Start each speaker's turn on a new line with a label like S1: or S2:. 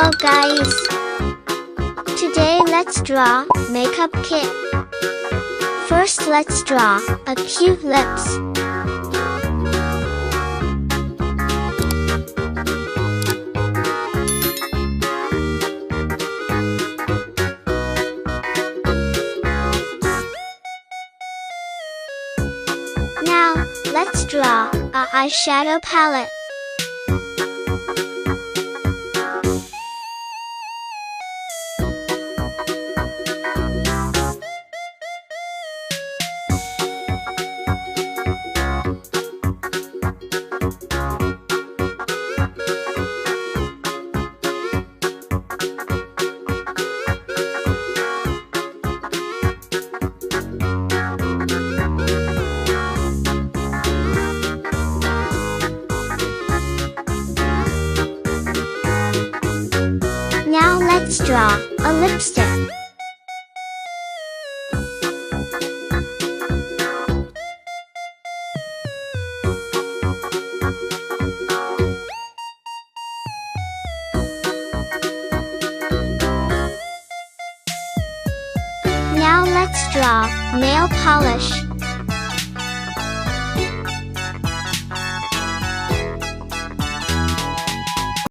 S1: Hello guys! Today let's draw makeup kit. First let's draw a cute lips. Now, let's draw a eyeshadow palette. Now let's draw a lipstick. Now let's draw nail polish.